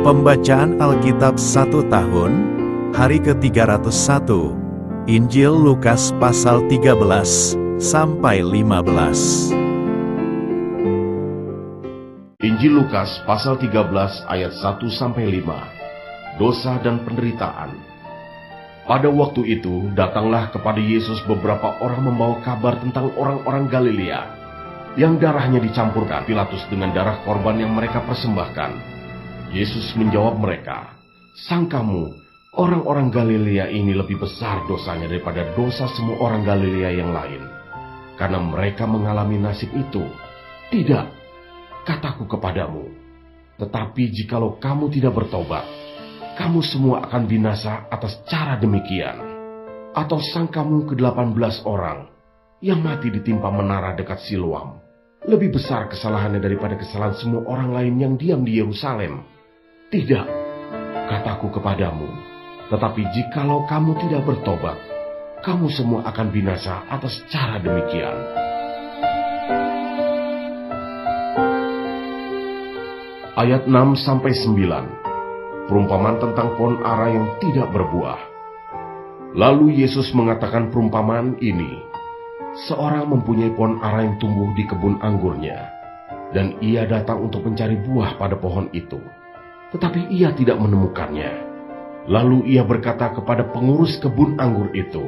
Pembacaan Alkitab 1 tahun, hari ke-301, Injil Lukas pasal 13 sampai 15. Injil Lukas pasal 13 ayat 1 sampai 5. Dosa dan penderitaan. Pada waktu itu datanglah kepada Yesus beberapa orang membawa kabar tentang orang-orang Galilea yang darahnya dicampurkan Pilatus dengan darah korban yang mereka persembahkan. Yesus menjawab mereka, "Sangkamu orang-orang Galilea ini lebih besar dosanya daripada dosa semua orang Galilea yang lain, karena mereka mengalami nasib itu? Tidak, kataku kepadamu, tetapi jikalau kamu tidak bertobat, kamu semua akan binasa atas cara demikian. Atau sangkamu ke-18 orang yang mati ditimpa menara dekat Siloam lebih besar kesalahannya daripada kesalahan semua orang lain yang diam di Yerusalem? Tidak, kataku kepadamu, tetapi jikalau kamu tidak bertobat, kamu semua akan binasa atas cara demikian." Ayat 6-9. Perumpamaan tentang pohon ara yang tidak berbuah. Lalu Yesus mengatakan perumpamaan ini. Seorang mempunyai pohon ara yang tumbuh di kebun anggurnya, dan ia datang untuk mencari buah pada pohon itu. Tetapi ia tidak menemukannya. Lalu ia berkata kepada pengurus kebun anggur itu,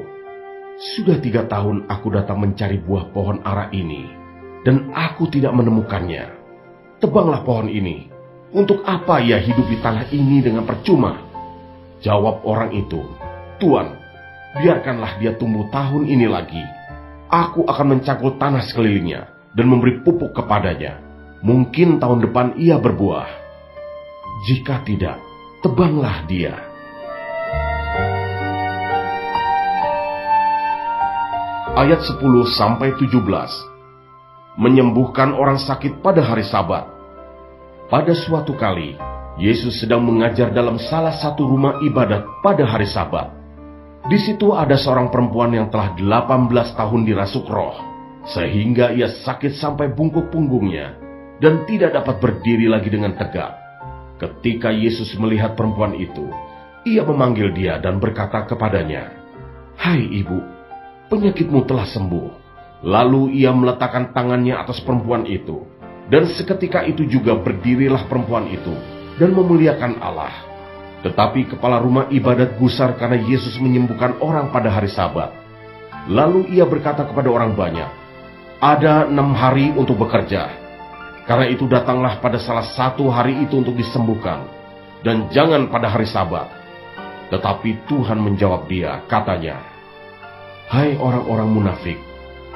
"Sudah 3 tahun aku datang mencari buah pohon ara ini, dan aku tidak menemukannya. Tebanglah pohon ini. Untuk apa ia hidup di tanah ini dengan percuma?" Jawab orang itu, "Tuan, biarkanlah dia tumbuh tahun ini lagi. Aku akan mencangkul tanah sekelilingnya dan memberi pupuk kepadanya. Mungkin tahun depan ia berbuah. Jika tidak, tebanglah dia." Ayat 10-17. Menyembuhkan orang sakit pada hari Sabat. Pada suatu kali, Yesus sedang mengajar dalam salah satu rumah ibadat pada hari Sabat. Di situ ada seorang perempuan yang telah 18 tahun dirasuk roh, sehingga ia sakit sampai bungkuk punggungnya dan tidak dapat berdiri lagi dengan tegak. Ketika Yesus melihat perempuan itu, ia memanggil dia dan berkata kepadanya, "Hai ibu, penyakitmu telah sembuh." Lalu ia meletakkan tangannya atas perempuan itu, dan seketika itu juga berdirilah perempuan itu dan memuliakan Allah. Tetapi kepala rumah ibadat gusar karena Yesus menyembuhkan orang pada hari Sabat. Lalu ia berkata kepada orang banyak, "Ada 6 hari untuk bekerja. Karena itu datanglah pada salah satu hari itu untuk disembuhkan, dan jangan pada hari Sabat." Tetapi Tuhan menjawab dia, katanya, "Hai orang-orang munafik,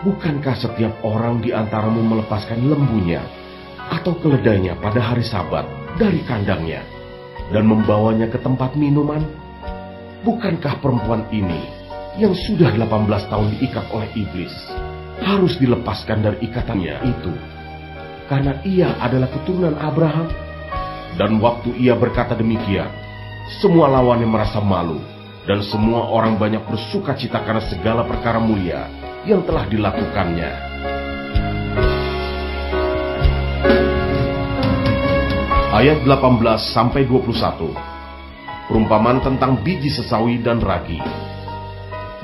bukankah setiap orang di antaramu melepaskan lembunya atau keledainya pada hari Sabat dari kandangnya dan membawanya ke tempat minuman? Bukankah perempuan ini yang sudah 18 tahun diikat oleh iblis harus dilepaskan dari ikatannya itu, karena ia adalah keturunan Abraham?" Dan waktu ia berkata demikian, semua lawannya merasa malu, dan semua orang banyak bersuka cita karena segala perkara mulia yang telah dilakukannya. Ayat 18-21. Perumpamaan tentang biji sesawi dan ragi.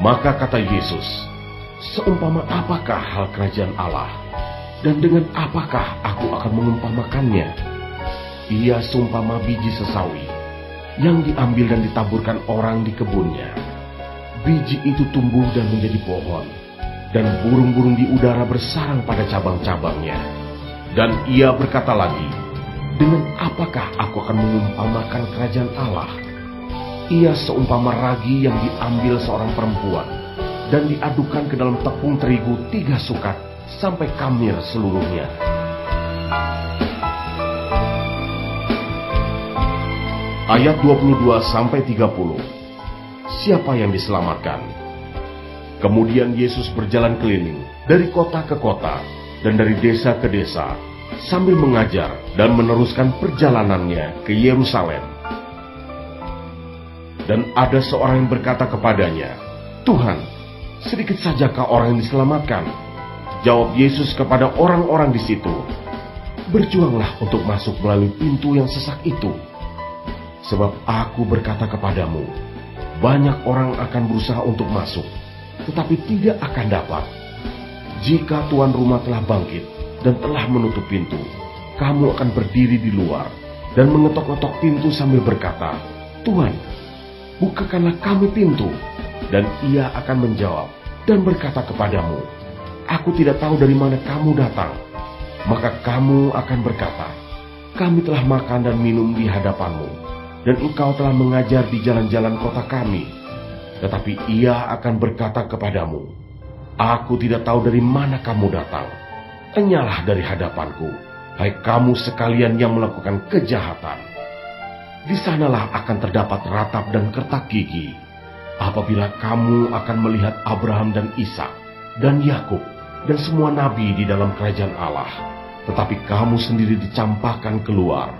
Maka kata Yesus, "Seumpama apakah hal kerajaan Allah? Dan dengan apakah aku akan mengumpamakannya? Ia seumpama biji sesawi yang diambil dan ditaburkan orang di kebunnya. Biji itu tumbuh dan menjadi pohon, dan burung-burung di udara bersarang pada cabang-cabangnya." Dan ia berkata lagi, "Dengan apakah aku akan mengumpamakan kerajaan Allah? Ia seumpama ragi yang diambil seorang perempuan dan diadukan ke dalam tepung terigu 3 sukat sampai kamir seluruhnya." Ayat 22-30. Siapa yang diselamatkan? Kemudian Yesus berjalan keliling dari kota ke kota dan dari desa ke desa, sambil mengajar dan meneruskan perjalanannya ke Yerusalem. Dan ada seorang yang berkata kepadanya, "Tuhan, sedikit sajakah orang yang diselamatkan?" Jawab Yesus kepada orang-orang di situ, berjuanglah untuk masuk melalui pintu yang sesak itu. Sebab aku berkata kepadamu, banyak orang akan berusaha untuk masuk, tetapi tidak akan dapat. Jika tuan rumah telah bangkit dan telah menutup pintu, kamu akan berdiri di luar dan mengetok-ngetok pintu sambil berkata, Tuan, bukakanlah kami pintu. Dan ia akan menjawab dan berkata kepadamu, aku tidak tahu dari mana kamu datang. Maka kamu akan berkata, kami telah makan dan minum di hadapanmu, dan engkau telah mengajar di jalan-jalan kota kami. Tetapi ia akan berkata kepadamu, aku tidak tahu dari mana kamu datang. Enyalah dari hadapanku, hai kamu sekalian yang melakukan kejahatan. Di sanalah akan terdapat ratap dan kertak gigi, apabila kamu akan melihat Abraham dan Ishak dan Yakub dan semua nabi di dalam kerajaan Allah, tetapi kamu sendiri dicampakkan keluar.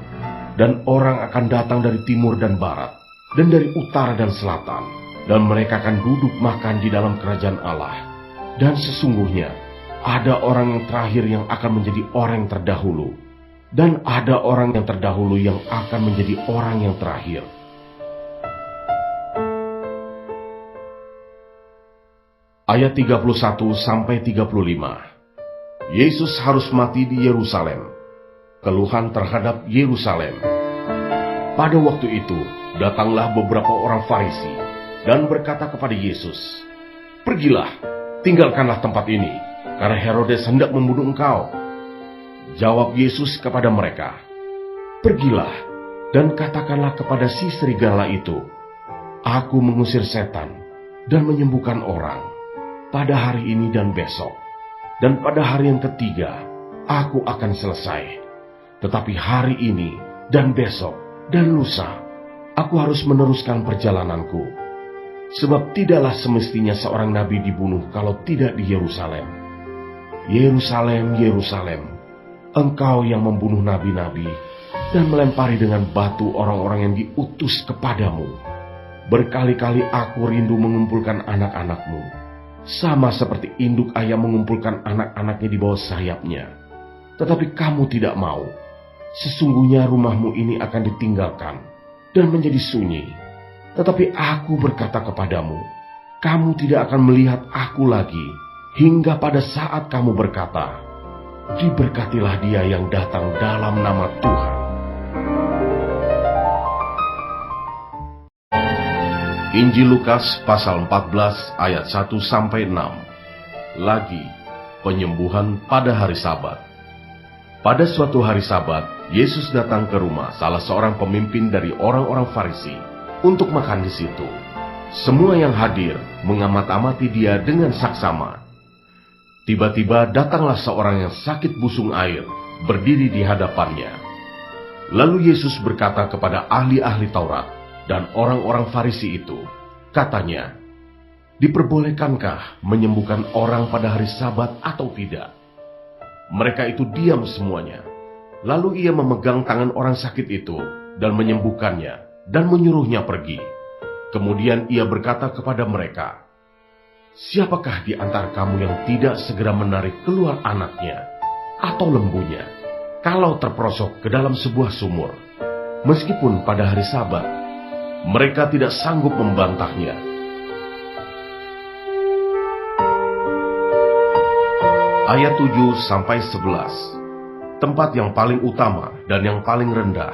Dan orang akan datang dari timur dan barat, dan dari utara dan selatan, dan mereka akan duduk makan di dalam kerajaan Allah. Dan sesungguhnya ada orang yang terakhir yang akan menjadi orang yang terdahulu, dan ada orang yang terdahulu yang akan menjadi orang yang terakhir. Ayat 31-35. Yesus harus mati di Yerusalem. Keluhan terhadap Yerusalem. Pada waktu itu, datanglah beberapa orang Farisi dan berkata kepada Yesus, pergilah, tinggalkanlah tempat ini, karena Herodes hendak membunuh engkau. Jawab Yesus kepada mereka, pergilah dan katakanlah kepada si serigala itu, aku mengusir setan dan menyembuhkan orang pada hari ini dan besok, dan pada hari yang ketiga aku akan selesai. Tetapi hari ini dan besok dan lusa aku harus meneruskan perjalananku. Sebab tidaklah semestinya seorang nabi dibunuh kalau tidak di Yerusalem. Yerusalem, Yerusalem, engkau yang membunuh nabi-nabi dan melempari dengan batu orang-orang yang diutus kepadamu. Berkali-kali aku rindu mengumpulkan anak-anakmu, sama seperti induk ayam mengumpulkan anak-anaknya di bawah sayapnya. Tetapi kamu tidak mau. Sesungguhnya rumahmu ini akan ditinggalkan dan menjadi sunyi. Tetapi aku berkata kepadamu, kamu tidak akan melihat aku lagi, hingga pada saat kamu berkata, diberkatilah dia yang datang dalam nama Tuhan. Injil Lukas pasal 14 ayat 1-6. Lagi, penyembuhan pada hari Sabat. Pada suatu hari Sabat, Yesus datang ke rumah salah seorang pemimpin dari orang-orang Farisi untuk makan di situ. Semua yang hadir mengamat-amati dia dengan saksama. Tiba-tiba datanglah seorang yang sakit busung air, berdiri di hadapannya. Lalu Yesus berkata kepada ahli-ahli Taurat dan orang-orang Farisi itu, katanya, diperbolehkankah menyembuhkan orang pada hari Sabat atau tidak? Mereka itu diam semuanya. Lalu ia memegang tangan orang sakit itu dan menyembuhkannya dan menyuruhnya pergi. Kemudian ia berkata kepada mereka, siapakah di antara kamu yang tidak segera menarik keluar anaknya atau lembunya kalau terperosok ke dalam sebuah sumur, meskipun pada hari Sabat? Mereka tidak sanggup membantahnya. Ayat 7-11. Tempat yang paling utama dan yang paling rendah.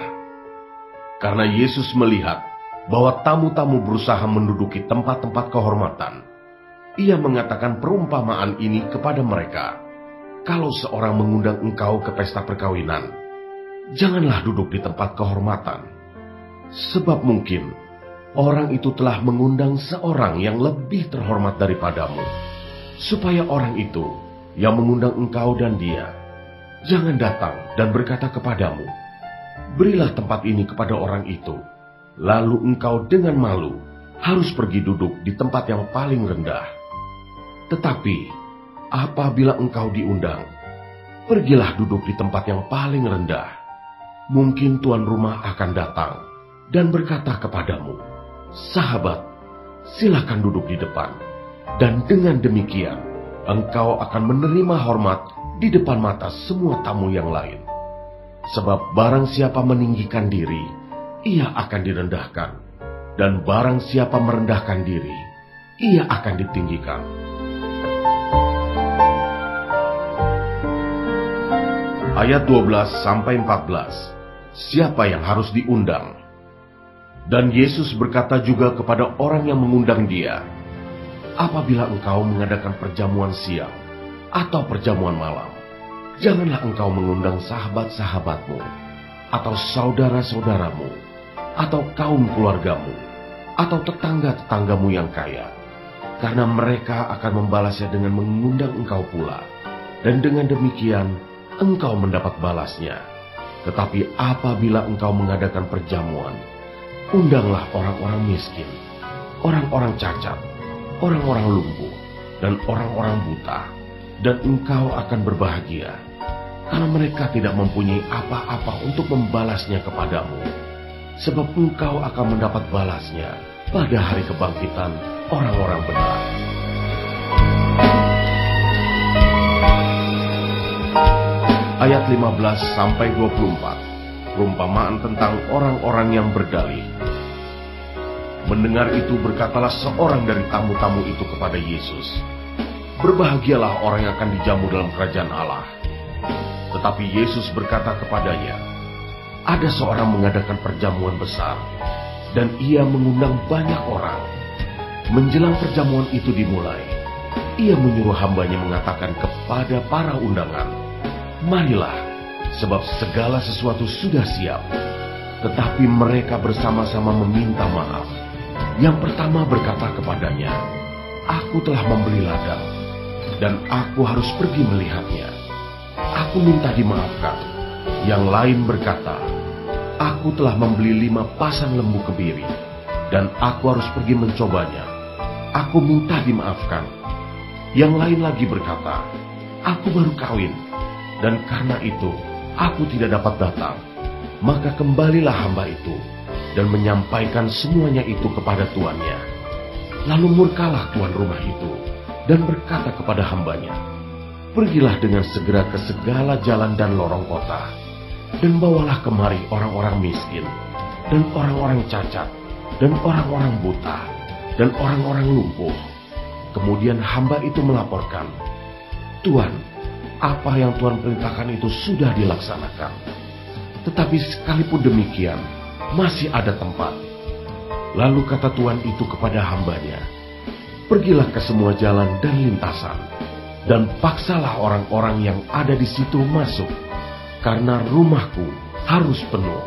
Karena Yesus melihat bahwa tamu-tamu berusaha menduduki tempat-tempat kehormatan, ia mengatakan perumpamaan ini kepada mereka. Kalau seorang mengundang engkau ke pesta perkawinan, janganlah duduk di tempat kehormatan. Sebab mungkin orang itu telah mengundang seorang yang lebih terhormat daripadamu, supaya orang itu yang mengundang engkau dan dia jangan datang dan berkata kepadamu, berilah tempat ini kepada orang itu, lalu engkau dengan malu harus pergi duduk di tempat yang paling rendah. Tetapi apabila engkau diundang, pergilah duduk di tempat yang paling rendah. Mungkin tuan rumah akan datang dan berkata kepadamu, sahabat, silakan duduk di depan. Dan dengan demikian engkau akan menerima hormat di depan mata semua tamu yang lain. Sebab barang siapa meninggikan diri, ia akan direndahkan. Dan barang siapa merendahkan diri, ia akan ditinggikan. Ayat 12-14. Siapa yang harus diundang? Dan Yesus berkata juga kepada orang yang mengundang dia, apabila engkau mengadakan perjamuan siang atau perjamuan malam, janganlah engkau mengundang sahabat-sahabatmu, atau saudara-saudaramu, atau kaum keluargamu, atau tetangga-tetanggamu yang kaya, karena mereka akan membalasnya dengan mengundang engkau pula, dan dengan demikian engkau mendapat balasnya. Tetapi apabila engkau mengadakan perjamuan, undanglah orang-orang miskin, orang-orang cacat, orang-orang lumpuh, dan orang-orang buta, dan engkau akan berbahagia, karena mereka tidak mempunyai apa-apa untuk membalasnya kepadamu, sebab engkau akan mendapat balasnya pada hari kebangkitan orang-orang benar. Ayat 15-24, perumpamaan tentang orang-orang yang berdalih. Mendengar itu berkatalah seorang dari tamu-tamu itu kepada Yesus, berbahagialah orang yang akan dijamu dalam kerajaan Allah. Tetapi Yesus berkata kepadanya, ada seorang mengadakan perjamuan besar, dan ia mengundang banyak orang. Menjelang perjamuan itu dimulai, ia menyuruh hambanya mengatakan kepada para undangan, marilah, sebab segala sesuatu sudah siap. Tetapi mereka bersama-sama meminta maaf. Yang pertama berkata kepadanya, aku telah membeli ladang, dan aku harus pergi melihatnya. Aku minta dimaafkan. Yang lain berkata, aku telah membeli 5 pasang lembu kebiri, dan aku harus pergi mencobanya. Aku minta dimaafkan. Yang lain lagi berkata, aku baru kawin, dan karena itu aku tidak dapat datang. Maka kembalilah hamba itu dan menyampaikan semuanya itu kepada tuannya. Lalu murkalah tuan rumah itu dan berkata kepada hambanya, pergilah dengan segera ke segala jalan dan lorong kota, dan bawalah kemari orang-orang miskin, dan orang-orang cacat, dan orang-orang buta, dan orang-orang lumpuh. Kemudian hamba itu melaporkan, Tuan, apa yang Tuhan perintahkan itu sudah dilaksanakan. Tetapi sekalipun demikian, masih ada tempat. Lalu kata Tuhan itu kepada hambanya, pergilah ke semua jalan dan lintasan, dan paksalah orang-orang yang ada di situ masuk, karena rumahku harus penuh.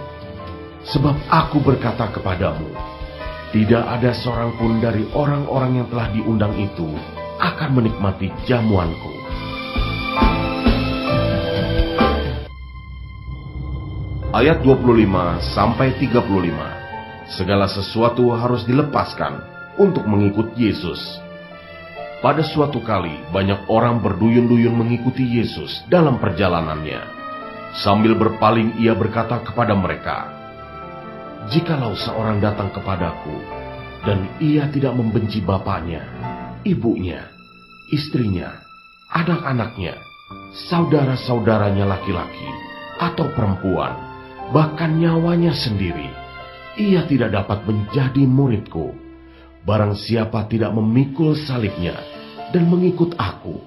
Sebab aku berkata kepadamu, tidak ada seorang pun dari orang-orang yang telah diundang itu akan menikmati jamuanku. Ayat 25-35. Segala sesuatu harus dilepaskan untuk mengikut Yesus. Pada suatu kali, banyak orang berduyun-duyun mengikuti Yesus dalam perjalanannya. Sambil berpaling, ia berkata kepada mereka, jikalau seorang datang kepadaku, dan ia tidak membenci bapaknya, ibunya, istrinya, anak-anaknya, saudara-saudaranya laki-laki, atau perempuan, bahkan nyawanya sendiri, ia tidak dapat menjadi muridku. Barang siapa tidak memikul salibnya dan mengikut aku,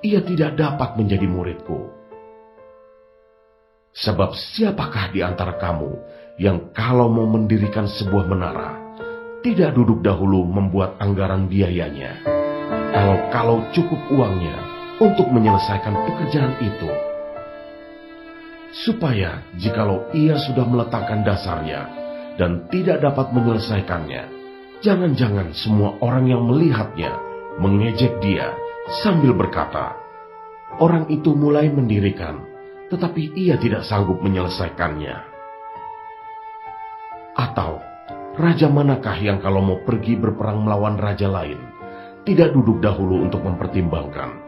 ia tidak dapat menjadi muridku. Sebab siapakah di antara kamu yang kalau mau mendirikan sebuah menara, tidak duduk dahulu membuat anggaran biayanya, kalau cukup uangnya untuk menyelesaikan pekerjaan itu, supaya jikalau ia sudah meletakkan dasarnya dan tidak dapat menyelesaikannya, jangan-jangan semua orang yang melihatnya mengejek dia sambil berkata, orang itu mulai mendirikan, tetapi ia tidak sanggup menyelesaikannya. Atau, raja manakah yang kalau mau pergi berperang melawan raja lain, tidak duduk dahulu untuk mempertimbangkan,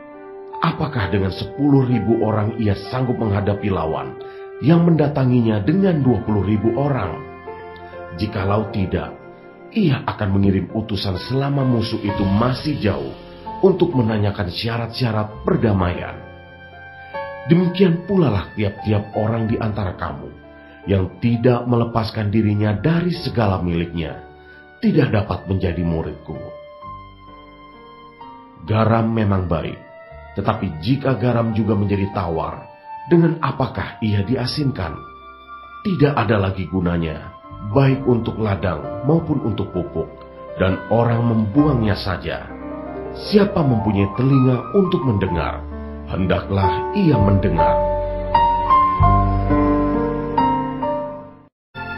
apakah dengan 10.000 orang ia sanggup menghadapi lawan yang mendatanginya dengan 20.000 orang? Jikalau tidak, ia akan mengirim utusan selama musuh itu masih jauh untuk menanyakan syarat-syarat perdamaian. Demikian pula lah tiap-tiap orang di antara kamu yang tidak melepaskan dirinya dari segala miliknya, tidak dapat menjadi muridku. Garam memang baik, tetapi jika garam juga menjadi tawar, dengan apakah ia diasinkan? Tidak ada lagi gunanya, baik untuk ladang maupun untuk pupuk, dan orang membuangnya saja. Siapa mempunyai telinga untuk mendengar, hendaklah ia mendengar.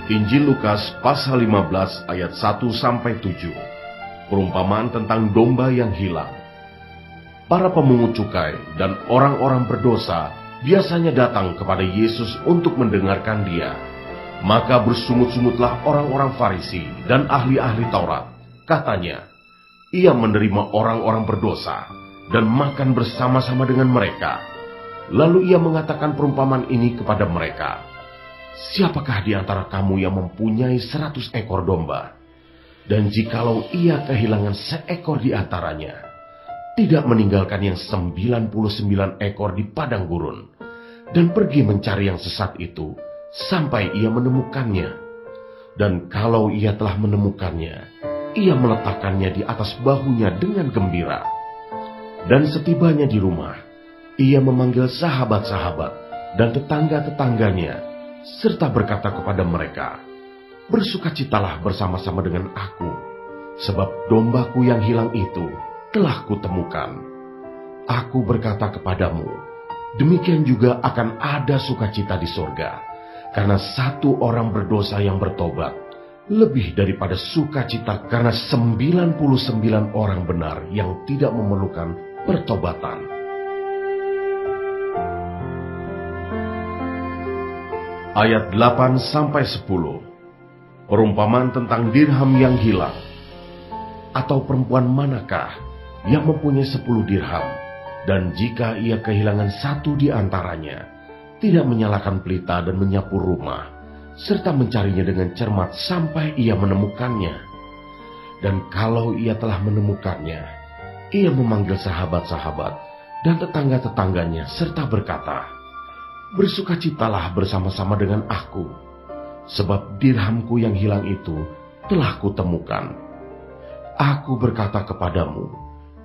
Injil Lukas pasal 15 ayat 1-7. Perumpamaan tentang domba yang hilang. Para pemungut cukai dan orang-orang berdosa biasanya datang kepada Yesus untuk mendengarkan Dia. Maka bersungut-sungutlah orang-orang Farisi dan ahli-ahli Taurat. Katanya, ia menerima orang-orang berdosa dan makan bersama-sama dengan mereka. Lalu ia mengatakan perumpamaan ini kepada mereka. Siapakah di antara kamu yang mempunyai 100 ekor domba? Dan jikalau ia kehilangan seekor di antaranya, tidak meninggalkan yang 99 ekor di padang gurun, dan pergi mencari yang sesat itu, sampai ia menemukannya. Dan kalau ia telah menemukannya, ia meletakkannya di atas bahunya dengan gembira. Dan setibanya di rumah, ia memanggil sahabat-sahabat dan tetangga-tetangganya, serta berkata kepada mereka, "Bersukacitalah bersama-sama dengan aku, sebab dombaku yang hilang itu telah kutemukan." Aku berkata kepadamu, demikian juga akan ada sukacita di sorga, karena satu orang berdosa yang bertobat, lebih daripada sukacita karena 99 orang benar yang tidak memerlukan pertobatan. Ayat 8-10. Perumpamaan tentang dirham yang hilang. Atau perempuan manakah yang mempunyai 10 dirham, dan jika ia kehilangan satu di antaranya, tidak menyalakan pelita dan menyapu rumah, serta mencarinya dengan cermat sampai ia menemukannya. Dan kalau ia telah menemukannya, ia memanggil sahabat-sahabat dan tetangga-tetangganya serta berkata, "Bersukacitalah bersama-sama dengan aku, sebab dirhamku yang hilang itu telah kutemukan." Aku berkata kepadamu,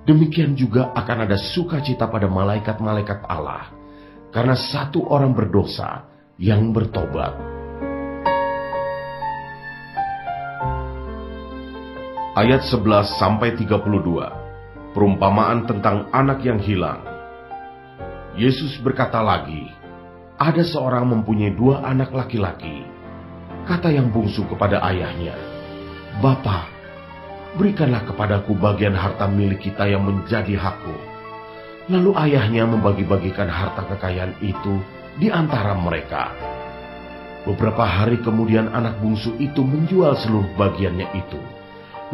demikian juga akan ada sukacita pada malaikat-malaikat Allah, karena satu orang berdosa yang bertobat. Ayat 11-32. Perumpamaan tentang anak yang hilang. Yesus berkata lagi, ada seorang mempunyai 2 anak laki-laki. Kata yang bungsu kepada ayahnya, "Bapa, berikanlah kepadaku bagian harta milik kita yang menjadi hakku." Lalu ayahnya membagi-bagikan harta kekayaan itu di antara mereka. Beberapa hari kemudian anak bungsu itu menjual seluruh bagiannya itu,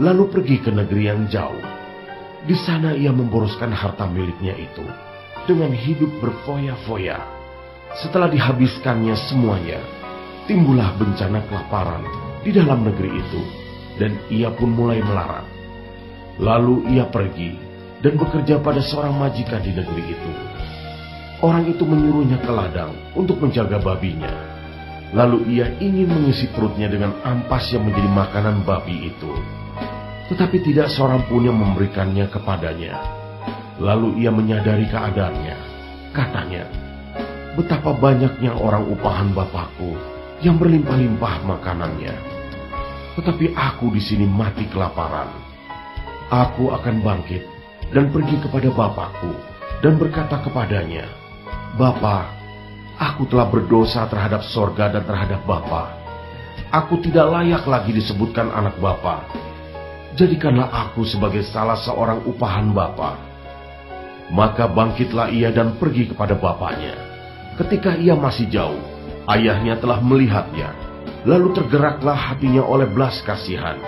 lalu pergi ke negeri yang jauh. Di sana ia memboroskan harta miliknya itu dengan hidup berfoya-foya. Setelah dihabiskannya semuanya, timbullah bencana kelaparan di dalam negeri itu, dan ia pun mulai melarat. Lalu ia pergi dan bekerja pada seorang majikan di negeri itu. Orang itu menyuruhnya ke ladang untuk menjaga babinya. Lalu ia ingin mengisi perutnya dengan ampas yang menjadi makanan babi itu. Tetapi tidak seorang pun yang memberikannya kepadanya. Lalu ia menyadari keadaannya. Katanya, "Betapa banyaknya orang upahan Bapakku yang berlimpah-limpah makanannya. Tetapi aku di sini mati kelaparan. Aku akan bangkit dan pergi kepada Bapakku dan berkata kepadanya, Bapa, aku telah berdosa terhadap sorga dan terhadap Bapa. Aku tidak layak lagi disebutkan anak Bapa. Jadikanlah aku sebagai salah seorang upahan Bapa." Maka bangkitlah ia dan pergi kepada bapaknya. Ketika ia masih jauh, ayahnya telah melihatnya. Lalu tergeraklah hatinya oleh belas kasihan.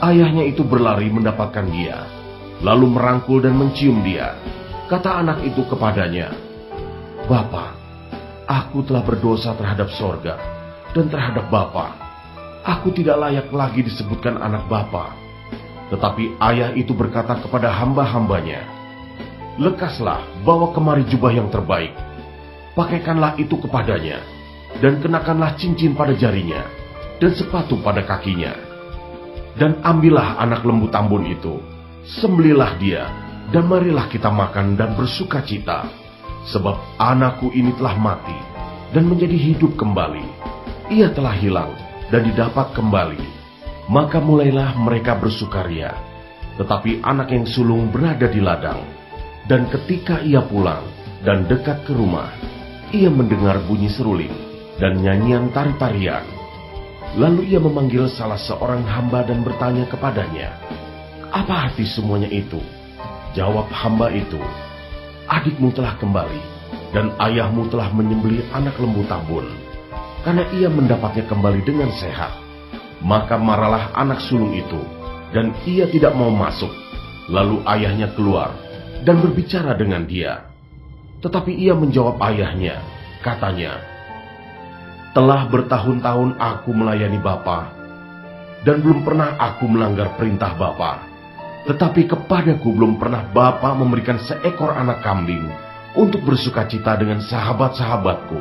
Ayahnya itu berlari mendapatkan dia, lalu merangkul dan mencium dia. Kata anak itu kepadanya, "Bapa, aku telah berdosa terhadap sorga dan terhadap Bapa. Aku tidak layak lagi disebutkan anak Bapa." Tetapi ayah itu berkata kepada hamba-hambanya, "Lekaslah, bawa kemari jubah yang terbaik. pakaikanlah itu kepadanya, dan kenakanlah cincin pada jarinya, dan sepatu pada kakinya. Dan ambillah anak lembu tambun itu, sembelihlah dia, dan marilah kita makan dan bersuka cita, sebab anakku ini telah mati, dan menjadi hidup kembali. Ia telah hilang, dan didapat kembali. Maka mulailah mereka bersukaria. Tetapi anak yang sulung berada di ladang. Dan ketika ia pulang, dan dekat ke rumah, ia mendengar bunyi seruling, dan nyanyian tari-tarian. Lalu ia memanggil salah seorang hamba dan bertanya kepadanya, "Apa arti semuanya itu?" Jawab hamba itu, "Adikmu telah kembali, dan ayahmu telah menyembelih anak lembu tambun, karena ia mendapatnya kembali dengan sehat." Maka marahlah anak sulung itu, dan ia tidak mau masuk. Lalu ayahnya keluar, dan berbicara dengan dia. Tetapi ia menjawab ayahnya, katanya, "Telah bertahun-tahun aku melayani Bapa, dan belum pernah aku melanggar perintah Bapa. Tetapi kepadaku belum pernah Bapa memberikan seekor anak kambing untuk bersuka cita dengan sahabat-sahabatku.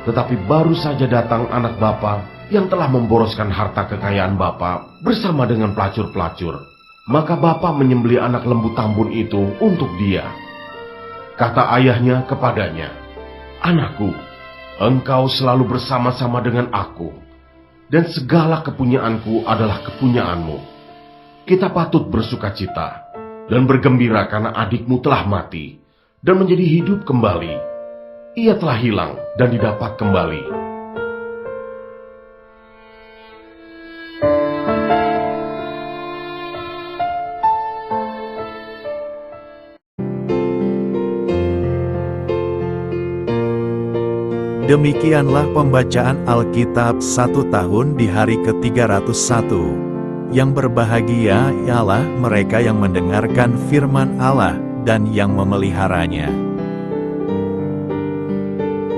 Tetapi baru saja datang anak Bapa yang telah memboroskan harta kekayaan Bapa bersama dengan pelacur-pelacur. Maka Bapa menyembelih anak lembu tambun itu untuk dia." Kata ayahnya kepadanya, "Anakku, engkau selalu bersama-sama dengan aku, dan segala kepunyaanku adalah kepunyaanmu. Kita patut bersuka cita dan bergembira karena adikmu telah mati dan menjadi hidup kembali. Ia telah hilang dan didapat kembali." Demikianlah pembacaan Alkitab 1 tahun di hari ke-301. Yang berbahagia ialah mereka yang mendengarkan firman Allah dan yang memeliharanya.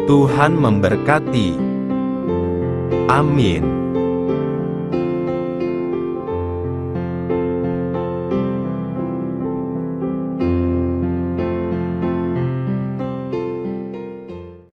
Tuhan memberkati. Amin.